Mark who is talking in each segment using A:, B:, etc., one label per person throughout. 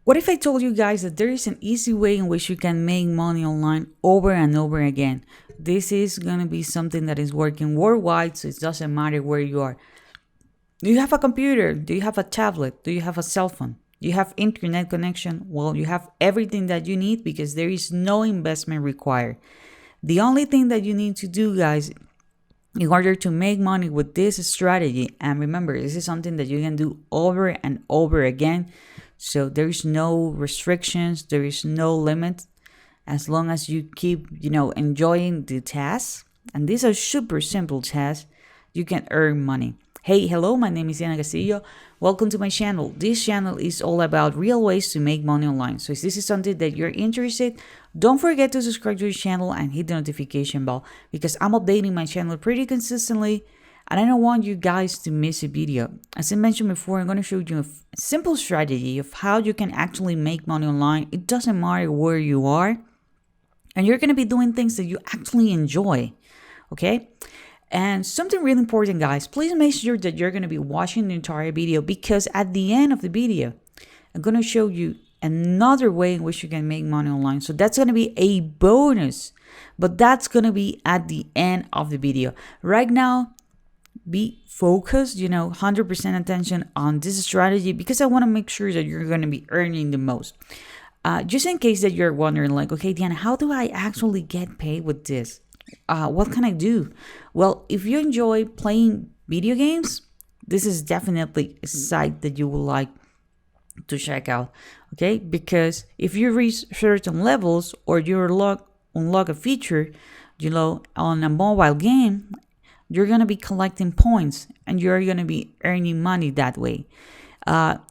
A: What if I told you guys that there is an easy way in which you can make money online over and over again? This is going to be something that is working worldwide, so it doesn't matter where you are. Do you have a computer? Do you have a tablet? Do you have a cell phone? Do you have internet connection? Well, you have everything that you need because there is no investment required. The only thing that you need to do, guys, in order to make money with this strategy, and remember, this is something that you can do over and over again. So there is no restrictions, there is no limit, as long as you keep, enjoying the tasks. And these are super simple tasks. You can earn money. Hey, hello, my name is Castillo. Welcome to my channel. This channel is all about real ways to make money online. So if this is something that you're interested, don't forget to subscribe to the channel and hit the notification bell because I'm updating my channel pretty consistently and I don't want you guys to miss a video. As I mentioned before, I'm going to show you a simple strategy of how you can actually make money online. It doesn't matter where you are, and you're going to be doing things that you actually enjoy, okay? And something really important, guys, please make sure that you're going to be watching the entire video because at the end of the video, I'm going to show you another way in which you can make money online. So that's going to be a bonus, but that's going to be at the end of the video. Right now, be focused, 100% attention on this strategy because I want to make sure that you're going to be earning the most. Just in case that you're wondering, like, okay, Diana, how do I actually get paid with this? What can I do? Well, if you enjoy playing video games, this is definitely a site that you would like to check out, okay? Because if you reach certain levels or you unlock a feature, on a mobile game, you're going to be collecting points and you're going to be earning money that way.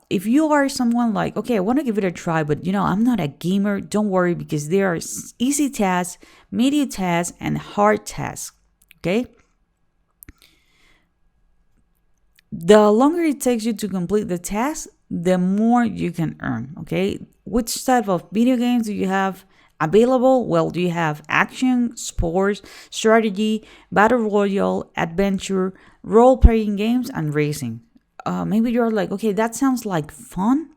A: If you are someone like, okay, I want to give it a try, but I'm not a gamer, don't worry because there are easy tasks, medium tasks, and hard tasks, okay? The longer it takes you to complete the task, the more you can earn, okay? Which type of video games do you have available? Well, do you have action, sports, strategy, battle royale, adventure, role-playing games, and racing? Maybe you're like, okay, that sounds like fun,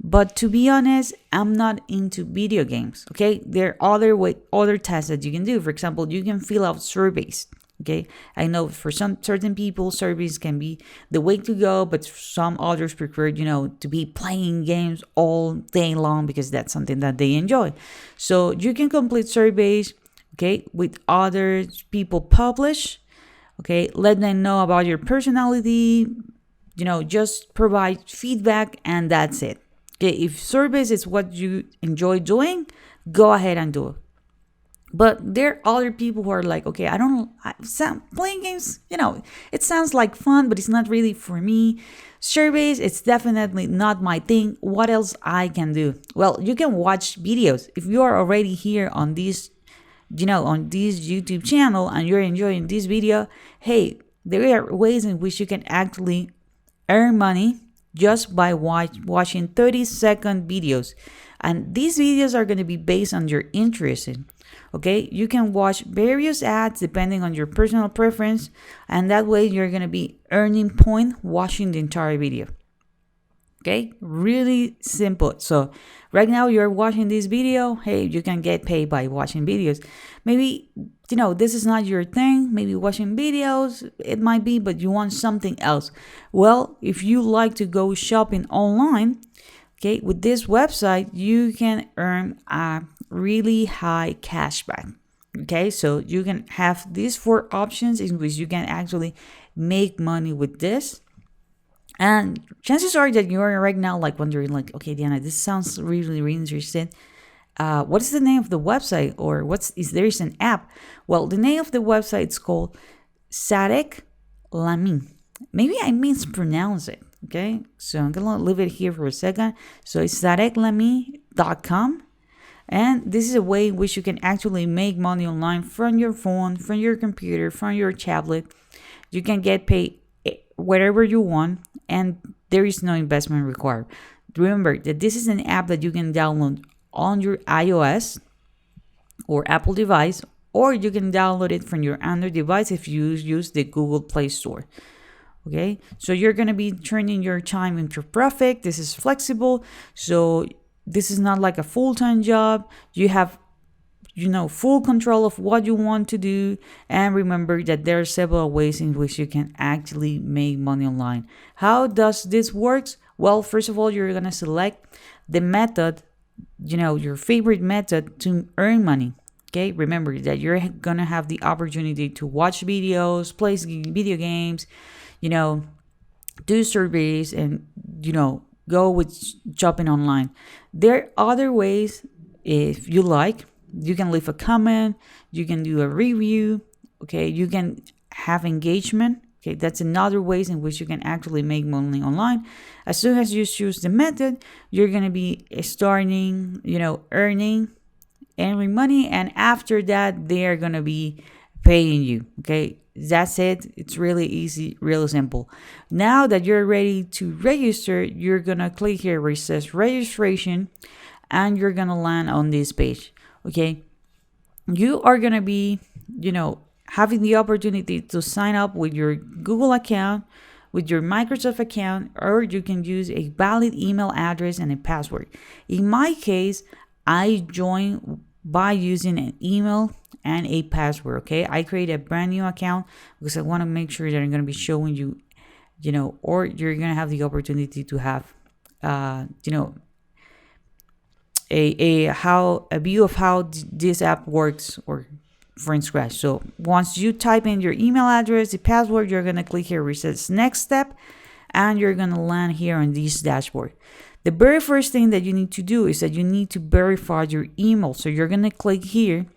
A: but to be honest, I'm not into video games, okay? There are other tasks that you can do. For example, you can fill out surveys, okay? I know for some certain people, surveys can be the way to go, but some others prefer, to be playing games all day long because that's something that they enjoy. So you can complete surveys, okay, with other people publish, okay? Let them know about your personality, just provide feedback and that's it. Okay, if service is what you enjoy doing, go ahead and do it. But there are other people who are like, okay, playing games, it sounds like fun, but it's not really for me. Surveys, it's definitely not my thing. What else I can do? Well, you can watch videos. If you are already here on this, on this YouTube channel and you're enjoying this video, hey, there are ways in which you can actually earn money just by watching 30-second videos. And these videos are going to be based on your interest. Okay, you can watch various ads depending on your personal preference, and that way you're going to be earning points watching the entire video. Okay, really simple. So right now you're watching this video. Hey, you can get paid by watching videos. Maybe, this is not your thing. Maybe watching videos, it might be, but you want something else. Well, if you like to go shopping online, okay, with this website, you can earn a really high cashback. Okay, so you can have these 4 options in which you can actually make money with this. And chances are that you're right now like wondering, like, okay, Diana, this sounds really, really interesting. What is the name of the website, or is there an app? Well, the name of the website is called Sadek Lamy. Maybe I mispronounce it. Okay, so I'm gonna leave it here for a second. So it's sadeklamy.com. And this is a way in which you can actually make money online from your phone, from your computer, from your tablet. You can get paid wherever you want, and there is no investment required. Remember that this is an app that you can download on your iOS or Apple device, or you can download it from your Android device if you use the Google Play Store. Okay, so you're going to be turning your time into profit. This is flexible, so this is not like a full-time job. You have, full control of what you want to do. And remember that there are several ways in which you can actually make money online. How does this works? Well, first of all, you're going to select the method, your favorite method to earn money. Okay, remember that you're going to have the opportunity to watch videos, play video games, you know do surveys, and go with shopping online. There are other ways. If you like, you can leave a comment, you can do a review. Okay, you can have engagement. Okay, that's another ways in which you can actually make money online. As soon as you choose the method, you're going to be starting earning money, and after that they're going to be paying you. Okay, that's it. It's really easy, really simple. Now that you're ready to register, you're going to click here where it says registration, and you're going to land on this page. Okay, you are going to be having the opportunity to sign up with your Google account, with your Microsoft account, or you can use a valid email address and a password. In my case, I joined by using an email and a password. Okay, I create a brand new account because I want to make sure that I'm going to be showing you, or you're going to have the opportunity to have, a view of how this app works, or from scratch. So once you type in your email address, the password, you're going to click here where it says next step, and you're going to land here on this dashboard. The very first thing that you need to do is that you need to verify your email. So you're going to click here,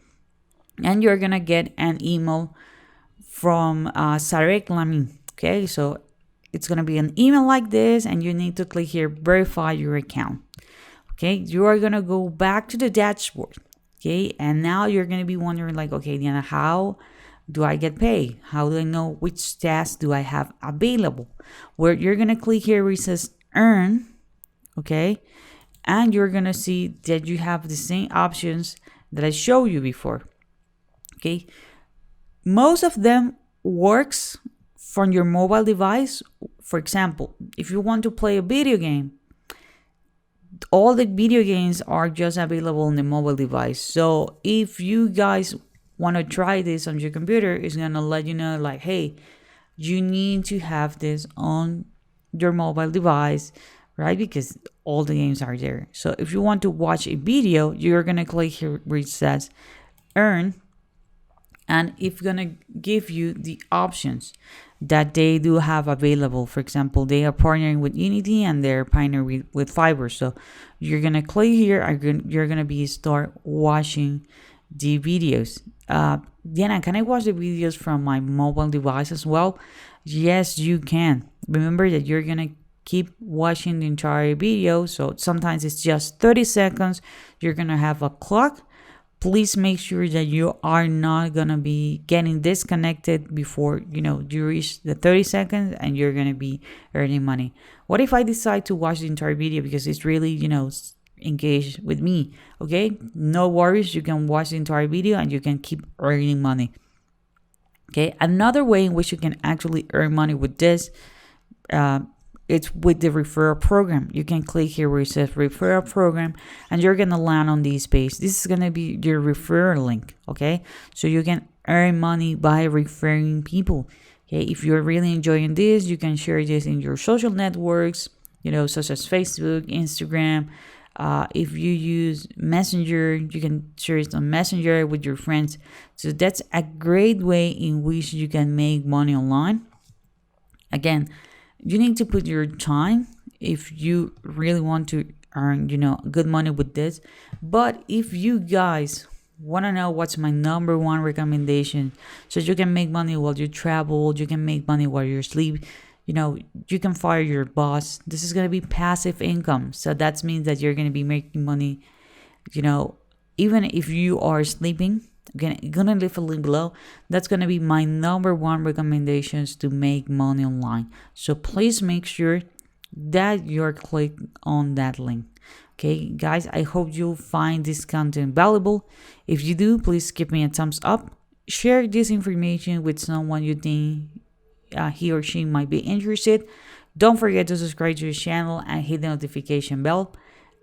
A: and you're going to get an email from Sarek Lamin. Okay, so it's going to be an email like this, and you need to click here, verify your account. Okay, you are going to go back to the dashboard. Okay, and now you're going to be wondering like, okay, Diana, how do I get paid? How do I know which tasks do I have available? Where you're going to click here where it says earn. Okay, and you're going to see that you have the same options that I showed you before. Okay, most of them works from your mobile device. For example, if you want to play a video game, all the video games are just available on the mobile device. So if you guys want to try this on your computer, it's going to let you know like, hey, you need to have this on your mobile device, right? Because all the games are there. So if you want to watch a video, you're going to click here where it says earn, and it's going to give you the options that they do have available. For example, they are partnering with Unity, and they're partnering with Fiverr. So you're going to click here, you're going to be start watching the videos. Diana, can I watch the videos from my mobile device as well? Yes, you can. Remember that you're going to keep watching the entire video. So sometimes it's just 30 seconds. You're going to have a clock. Please make sure that you are not going to be getting disconnected before, you reach the 30 seconds, and you're going to be earning money. What if I decide to watch the entire video because it's really, engaged with me? Okay, no worries. You can watch the entire video and you can keep earning money. Okay, another way in which you can actually earn money with this, it's with the referral program. You can click here where it says referral program, and you're going to land on this page. This is going to be your referral link. Okay, so you can earn money by referring people. Okay, if you're really enjoying this, you can share this in your social networks, such as Facebook, Instagram. If you use Messenger, you can share it on Messenger with your friends. So that's a great way in which you can make money online. Again, you need to put your time if you really want to earn, good money with this. But if you guys want to know what's my number one recommendation, so you can make money while you travel, you can make money while you sleep, you can fire your boss. This is going to be passive income. So that means that you're going to be making money, even if you are sleeping. Again, I'm gonna leave a link below. That's gonna be my number one recommendations to make money online. So please make sure that you're clicked on that link. Okay, guys, I hope you'll find this content valuable. If you do, please give me a thumbs up. Share this information with someone you think he or she might be interested. Don't forget to subscribe to the channel and hit the notification bell.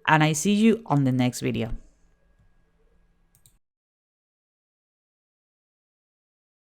A: and I see you on the next video.